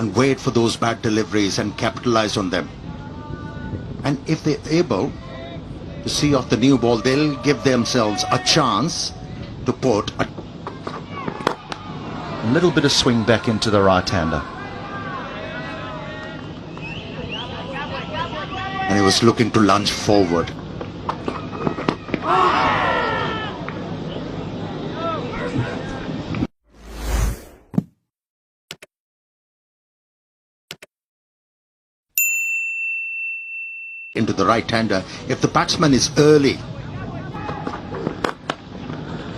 and wait for those bad deliveries and capitalize on them. And if they're able to see off the new ball, they'll give themselves a chance to put a little bit of swing back into the right-hander. And he was looking to lunge forward. Into the right-hander if the batsman is early.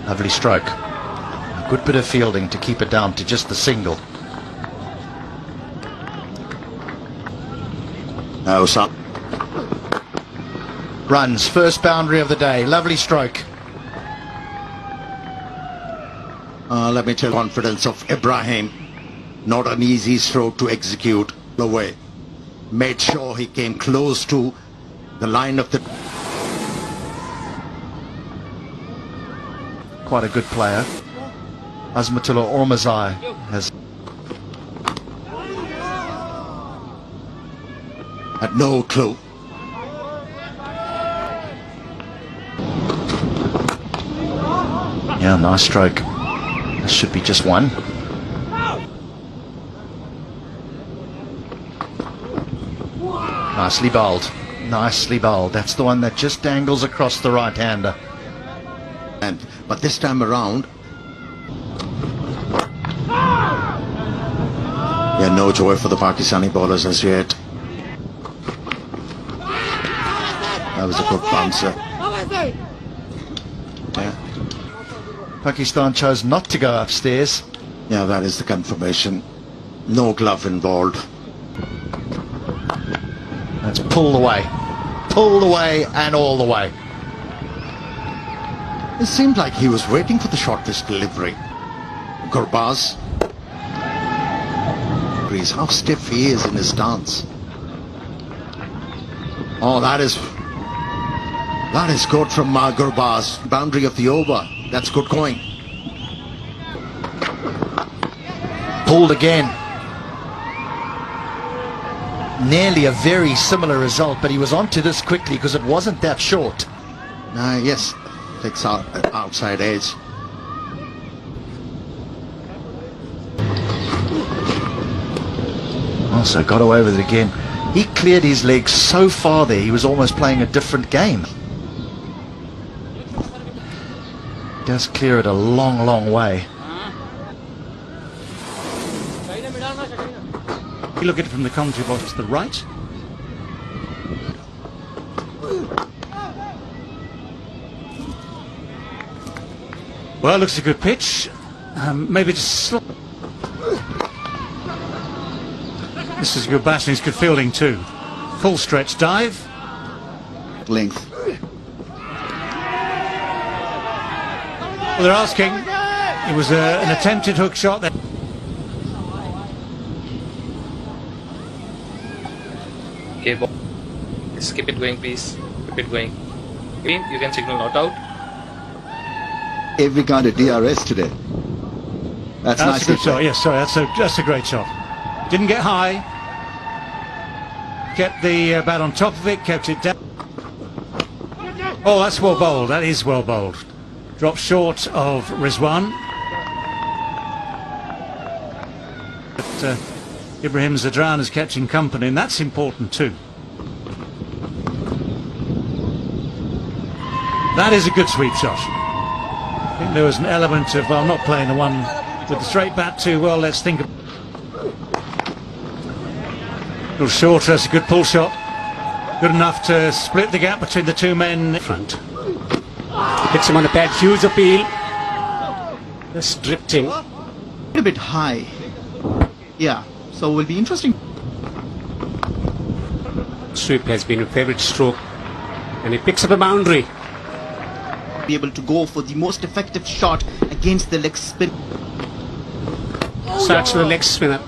Lovely stroke. A good bit of fielding to keep it down to just the single. Oh, son. Runs, first boundary of the day. Lovely stroke. Let me tell you, confidence of Ibrahim. Not an easy stroke to execute. Away. Made sure he came close to the line of the... Quite a good player. Azmatullah Ormazai has... had no clue. Yeah, nice stroke. This should be just one. Nicely bowled. Nicely bowled. That's the one that just dangles across the right-hander. But this time around, yeah, no joy for the Pakistani bowlers as yet. That was a good bouncer. Yeah. Pakistan chose not to go upstairs. Yeah, that is the confirmation. No glove involved. That's pulled away. Pulled away and all the way. It seemed like he was waiting for the short pitch delivery. Gurbaz. How stiff he is in his stance. Oh, that is good from Gurbaz. Boundary of the over. That's good going. Pulled again. Nearly a very similar result, but he was onto this quickly because it wasn't that short. Yes, takes out outside edge. Also got away with it again. He cleared his legs so far there, he was almost playing a different game. Does clear it a long, long way. You look at it from the commentary box to the right. Well, looks a good pitch. Maybe just this is good batting, it's good fielding too. Full stretch dive. Length. Well, they're asking. It was an attempted hook shot there. Okay, just keep it going, please. Keep it going. Green, you can signal not out. Every kind of DRS today. That's a nicely good shot. played. Yes, sorry, that's a great shot. Didn't get high. Kept the bat on top of it. Kept it down. Oh, that's well bowled. That is well bowled. Dropped short of Rizwan. But Ibrahim Zadran is catching company, and that's important too. That is a good sweep shot. I think there was an element of, well, I'm not playing the one with the straight bat too well. Let's think of a little shorter. That's a good pull shot. Good enough to split the gap between the two men in front. Hits him on the pad, huge appeal. Just drifting. A bit high. Yeah, so will be interesting. Sweep has been a favorite stroke, and he picks up a boundary. Be able to go for the most effective shot against the leg spin. Starts with the leg spinner.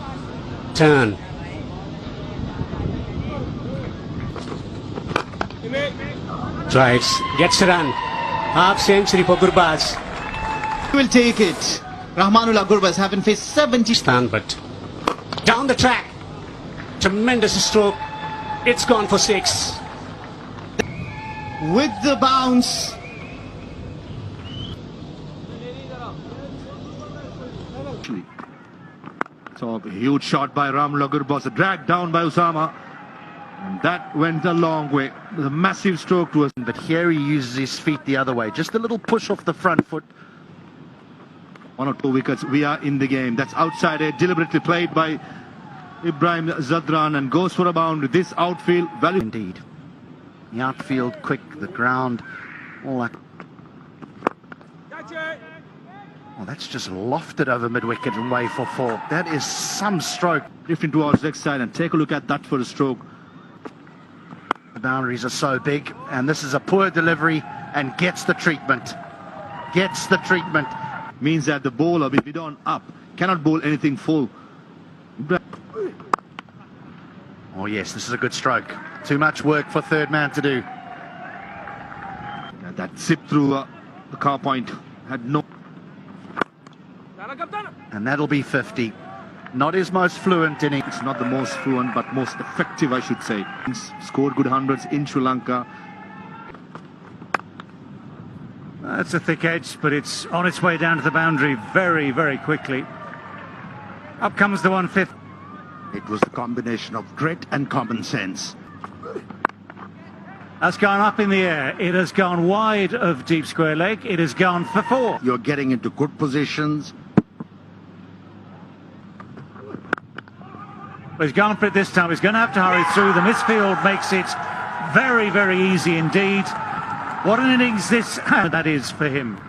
Turn. Drives, gets a run. Half century for Gurbaz. He will take it. Rahmanullah Gurbaz having faced 70. Stand, but down the track. Tremendous stroke. It's gone for 6. With the bounce. So a huge shot by Ramullah Gurbaz, dragged down by Usama. And that went a long way. A massive stroke to us. But here he uses his feet the other way. Just a little push off the front foot. 1 or 2 wickets, we are in the game. That's outside edge, deliberately played by Ibrahim Zadran, and goes for a boundary. This outfield value. Indeed. The outfield quick, the ground, all that. Oh, that's just lofted over mid-wicket and way for 4. That is some stroke. Drifting towards leg side, and take a look at that for a stroke. The boundaries are so big, and this is a poor delivery and gets the treatment. Gets the treatment. Means that the bowler, with mid on up, cannot bowl anything full. Oh yes, this is a good stroke. Too much work for third man to do. That zip through the car point had no. And that'll be 50. Not his most fluent inning. It's not the most fluent, but most effective, I should say. Scored good hundreds in Sri Lanka. That's a thick edge, but it's on its way down to the boundary very, very quickly. Up comes the 150. It was the combination of grit and common sense. That's gone up in the air. It has gone wide of deep square leg. It has gone for 4. You're getting into good positions. But he's gone for it this time. He's going to have to hurry through. The misfield makes it very, very easy indeed. What an innings this that is for him.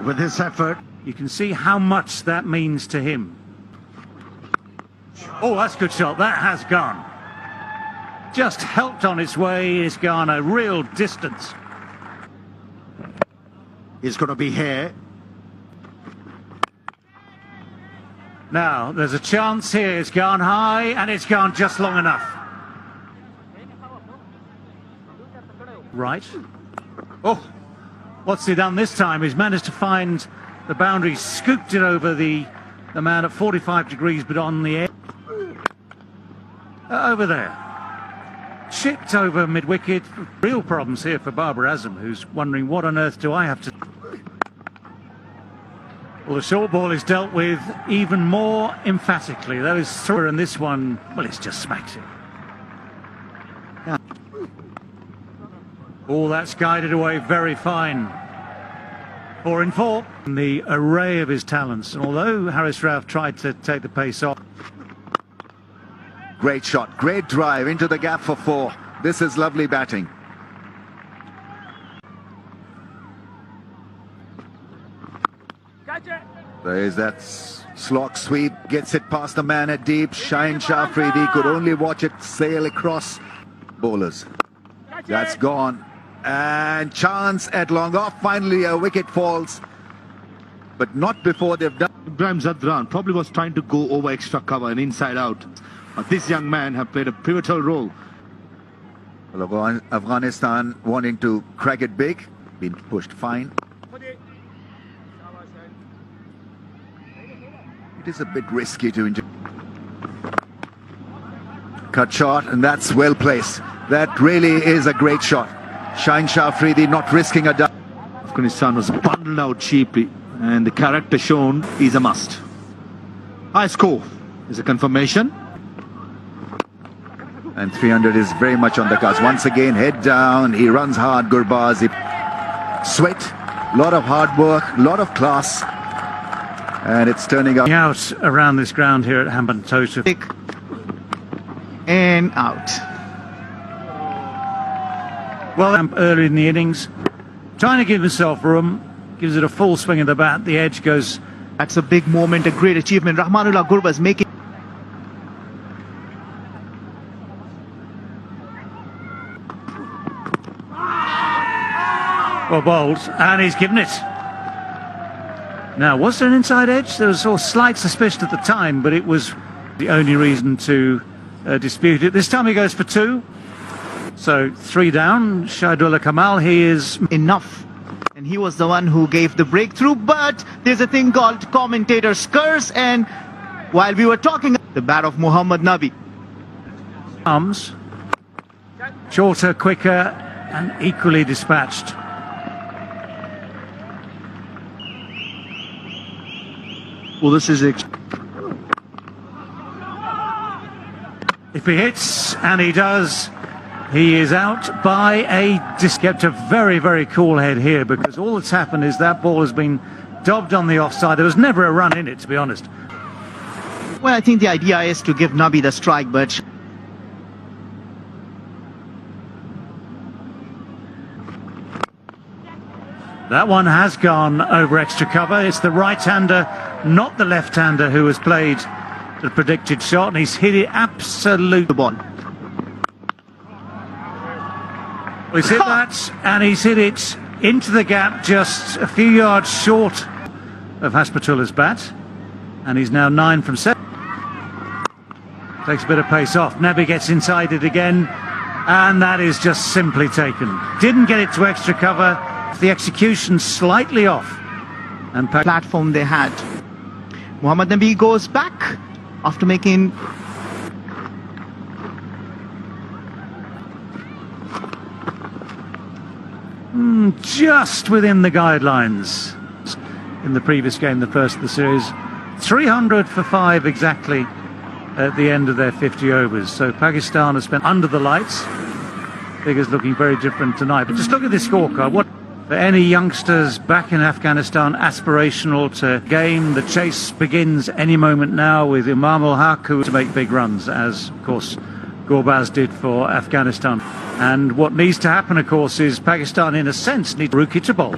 With this effort, You can see how much that means to him. Oh, that's a good shot. That has gone. Just helped on its way. It's gone a real distance. he's going to be here. Now, there's a chance here. It's gone high, and it's gone just long enough. Right. Oh, what's he done this time? He's managed to find the boundary, scooped it over the man at 45 degrees, but on the air. Over there. Chipped over mid-wicket. Real problems here for Babar Azam, who's wondering, what on earth do I have to... Well, the short ball is dealt with even more emphatically. That is through, and this one, well, it's just smacked it. Yeah. Oh, that's guided away very fine. 4 in 4. And the array of his talents. And although Haris Rauf tried to take the pace off. Great shot, great drive into the gap for 4. This is lovely batting. There is that slog sweep, gets it past the man at deep. Shaheen Shah Afridi could only watch it sail across bowlers. That's gone. And chance at long off. Finally a wicket falls, but not before they've done. Ibrahim Zadran probably was trying to go over extra cover and inside out. But this young man have played a pivotal role. Well, Afghanistan wanting to crack it big, been pushed fine. It is a bit risky to injure. Cut shot, and that's well placed. That really is a great shot. Shaheen Shah Afridi not risking a duck. Afghanistan was bundled out cheaply, and the character shown is a must. High score is a confirmation. And 300 is very much on the cards. Once again, head down. He runs hard, Gurbaz. Sweat, lot of hard work, lot of class. And it's turning out. Out around this ground here at Hambantota. And out. Well, early in the innings, trying to give himself room, gives it a full swing of the bat. The edge goes. That's a big moment, a great achievement. Rahmanullah Gurbaz making. Well bowled, and he's given it. Now, was there an inside edge? There was a slight suspicion at the time, but it was the only reason to dispute it. This time he goes for 2. So 3 down. Shahidullah Kamal, he is Enough. And he was the one who gave the breakthrough, but there's a thing called commentator's curse, and while we were talking, the bat of Muhammad Nabi. Arms. Shorter, quicker, and equally dispatched. Well, this is If he hits, and he does, he is out by kept a very, very cool head here, because all that's happened is that ball has been dobbed on the offside. There was never a run in it, to be honest. Well, I think the idea is to give Nabi the strike, but That one has gone over extra cover. It's the right-hander, not the left-hander, who has played the predicted shot, and he's hit it absolutely. Well, He's hit that, and he's hit it into the gap, just a few yards short of Haspatullah's bat, and he's now 9 from 7. Takes a bit of pace off. Nabi gets inside it again, and that is just simply taken. Didn't get it to extra cover. The execution slightly off, and platform they had. Muhammad Nabi goes back after making just within the guidelines. In the previous game, the first of the series, 300 for 5 exactly at the end of their 50 overs. So Pakistan has spent under the lights. Figures looking very different tonight. But just look at this scorecard. What for any youngsters back in Afghanistan, aspirational to game. The chase begins any moment now with Imam al-Haq, who to make big runs, as of course Gorbaz did for Afghanistan. And what needs to happen, of course, is Pakistan, in a sense, need Rookie to bowl.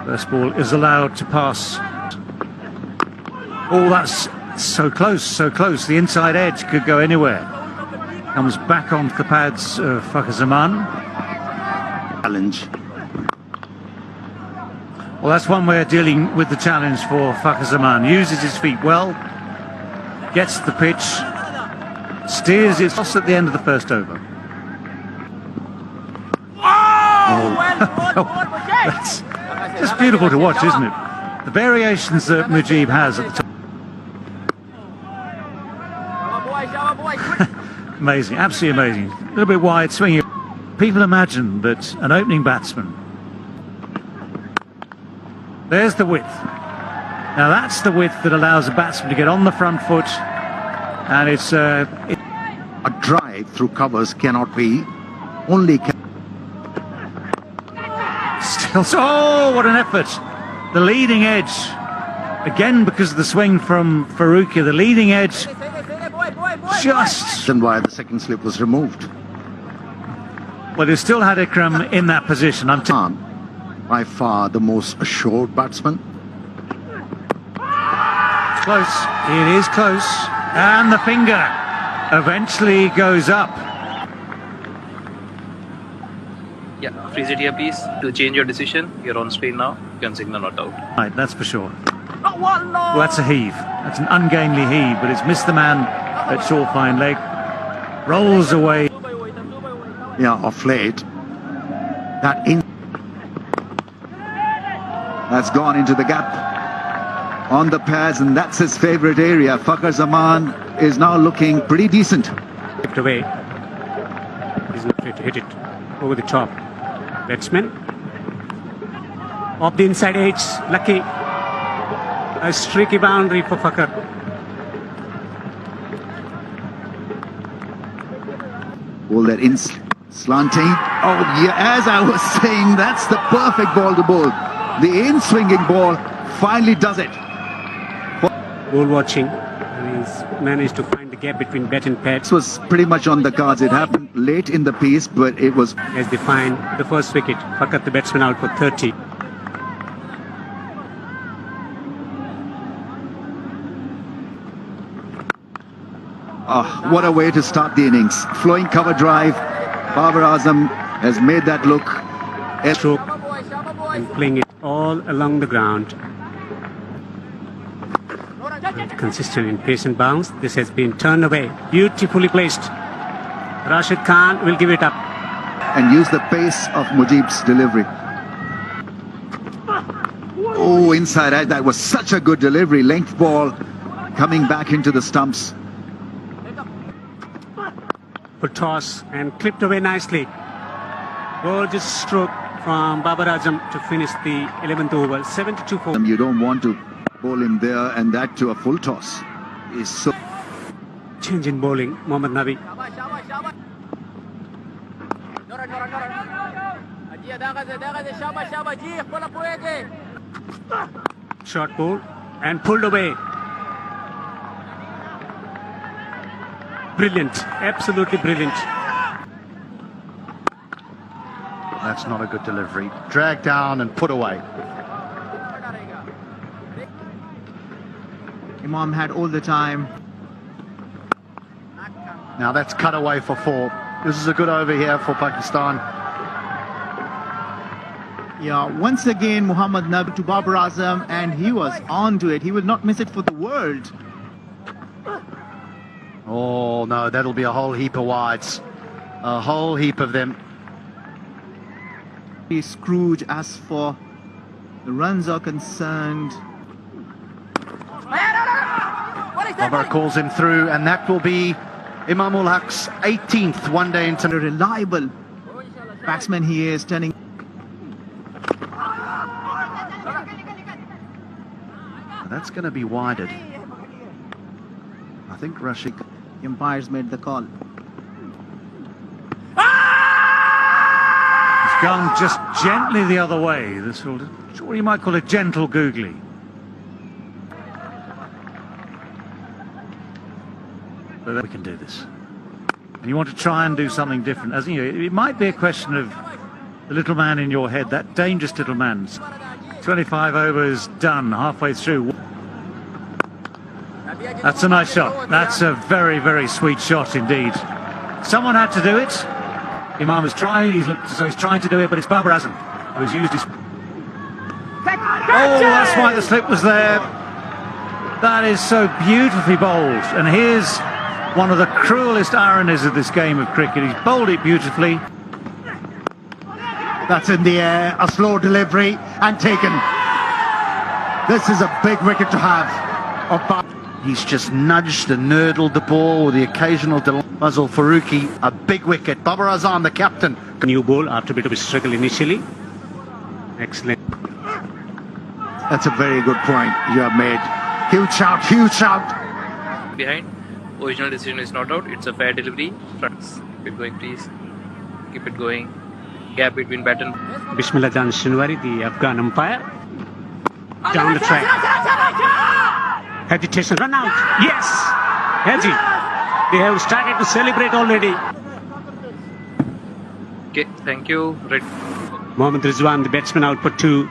First ball is allowed to pass. Oh, that's so close, so close. The inside edge could go anywhere. Comes back onto the pads of Fakhar Zaman. Challenge. Well, that's one way of dealing with the challenge for Fakhar Zaman. Uses his feet well, gets the pitch, steers it toss at the end of the first over. That's just beautiful to watch, isn't it? The variations that Mujib has at the top. Amazing, absolutely amazing. A little bit wide, swinging. People imagine that an opening batsman. There's the width. Now that's the width that allows a batsman to get on the front foot, and it's A drive through covers cannot be. Only still. Oh, what an effort! The leading edge, again because of the swing from Farooqi. The leading edge. Just why the second slip was removed. Well, he still had Ikram in that position. By far the most assured batsman. It's close. It is close. And the finger eventually goes up. Yeah, freeze it here, please. To change your decision, you're on screen now. You can signal not out. Right, that's for sure. Well, that's a heave. That's an ungainly heave, but it's missed the man at short fine leg. Rolls away. Yeah, off late. That's gone into the gap on the pads, and that's his favorite area. Fakhar Zaman is now looking pretty decent. Kept away. He's not ready to hit it over the top. Batsman. Off the inside edge. Lucky. A streaky boundary for Fakhar. All that in slanting. Oh, yeah, as I was saying, that's the perfect ball to bowl. The in-swinging ball finally does it. Ball watching. And he's managed to find the gap between bat and pad. This was pretty much on the cards. It happened late in the piece, but it was... As they find the first wicket. Fakhar, the batsman, out for 30. Oh, what a way to start the innings. Flowing cover drive. Babar Azam has made that look. Stroke. And playing it all along the ground. Consistent in pace and bounce. This has been turned away. Beautifully placed. Rashid Khan will give it up. And use the pace of Mujib's delivery. Oh, inside edge. That was such a good delivery. Length ball coming back into the stumps. Good toss and clipped away nicely. Gorgeous stroke from Babar Azam to finish the 11th over. 72 for. You don't want to bowl him there, and that to a full toss is so. Change in bowling, Mohammad Nabi. Short ball and pulled away. Brilliant, absolutely brilliant. That's not a good delivery. Dragged down and put away. Imam had all the time. Now that's cut away for 4. This is a good over here for Pakistan. Yeah, once again Muhammad Nabi to Babar Azam, and he was on to it. He would not miss it for the world. Oh no, that'll be a whole heap of wides. A whole heap of them. Scrooge as for the runs are concerned. Babar calls him through, and that will be Imam ul Haq's 18th one-day international. Reliable batsman he is, turning. That's going to be wided. I think Rashid. Umpires made the call. It's gone just gently the other way. This sort of, what you might call a gentle googly. But we can do this. And you want to try and do something different. As you know, it might be a question of the little man in your head, that dangerous little man. 25 overs done, halfway through. That's a nice shot. That's a very, very sweet shot indeed. Someone had to do it. Imam was trying, he's trying to do it, but it's Babar Azam who's used his... Oh, that's why the slip was there. That is so beautifully bowled. And here's one of the cruelest ironies of this game of cricket. He's bowled it beautifully. That's in the air, a slow delivery and taken. This is a big wicket to have. He's just nudged and nurdled the ball with the occasional Fazal Farooqi, a big wicket. Babar Azam, the captain. New ball after a bit of a struggle initially. Excellent. That's a very good point you have made. Huge shout, huge shout. Behind. Original decision is not out. It's a fair delivery. Fronts. Keep it going, please. Keep it going. Gap between bat and... Bismillah Jan Shinwari, the Afghan umpire. Down the track. Hesitation, run out. Yes! Haji. They have started to celebrate already. Okay, thank you. Red. Mohammad Rizwan, the batsman, out for 2.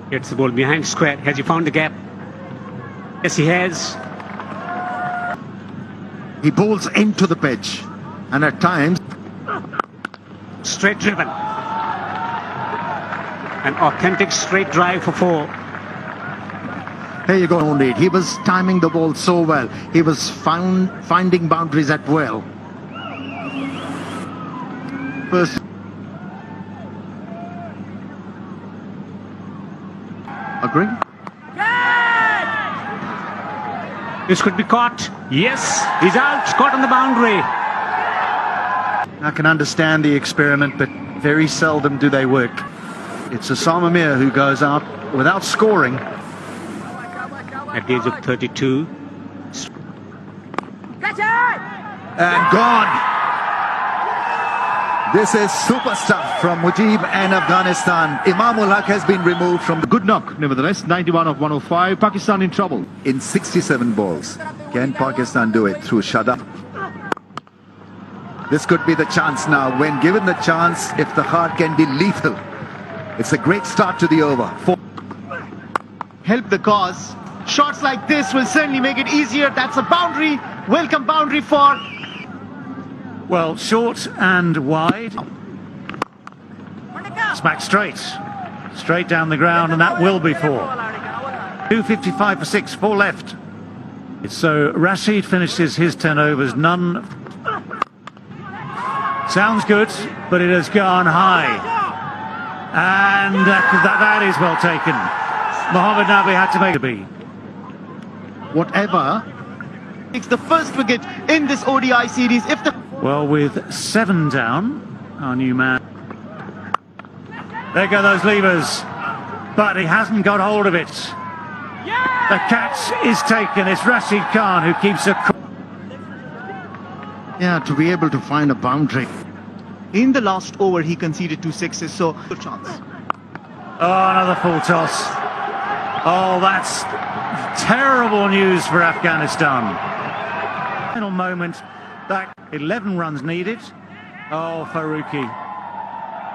Gets the ball behind square. Has he found the gap? Yes, he has. He bowls into the pitch, and at times... Straight driven. An authentic straight drive for 4. Here you go, only. He was timing the ball so well. He was finding boundaries at will. First... Agree? This could be caught. Yes, he's out. Caught on the boundary. I can understand the experiment, but very seldom do they work. It's Osama Mir who goes out without scoring. At the age of 32. And gone. This is super stuff from Mujib and Afghanistan. Imam ul Haq has been removed from the Good knock, nevertheless. 91 of 105. Pakistan in trouble. in 67 balls. Can Pakistan do it through Shadab? This could be the chance now. When given the chance, if the heart can be lethal. It's a great start to the over. Help the cause. Shots like this will certainly make it easier. That's a boundary. Welcome boundary for... Well, short and wide. Smack straight. Straight down the ground, and that will be 4. 2.55 for 6, 4 left. So Rashid finishes his 10 overs, none. Sounds good, but it has gone high. And that is well taken. Mohamed Nabi had to make it be. Whatever takes the first wicket in this ODI series. If the Well, with 7 down, our new man. There go those levers, but he hasn't got hold of it. The catch is taken. It's Rashid Khan who keeps a... Yeah, to be able to find a boundary. in the last over he conceded 2 sixes, so good chance. Oh, another full toss. Oh, that's terrible news for Afghanistan. Final moment, that 11 runs needed. Oh, Faruqi.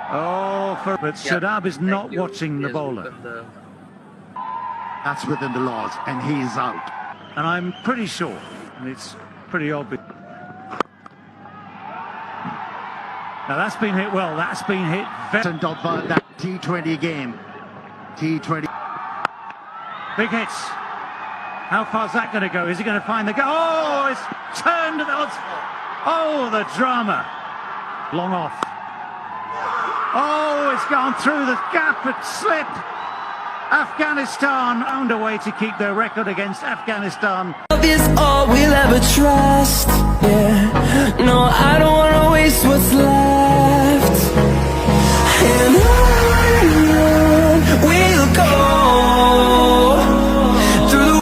Oh, but Shadab is not watching the bowler. That's within the laws, and he is out. And I'm pretty sure, and it's pretty obvious. Now that's been hit well, that's been hit very... Of that T20 game. T20. Big hits. How far's that going to go? Is he going to find the goal? Oh, it's turned. Oh, the drama. Long off. Oh, it's gone through the gap. It slipped. Afghanistan found a way to keep their record against Afghanistan. Love is all we'll ever trust. Yeah. No, I don't want to waste what's left.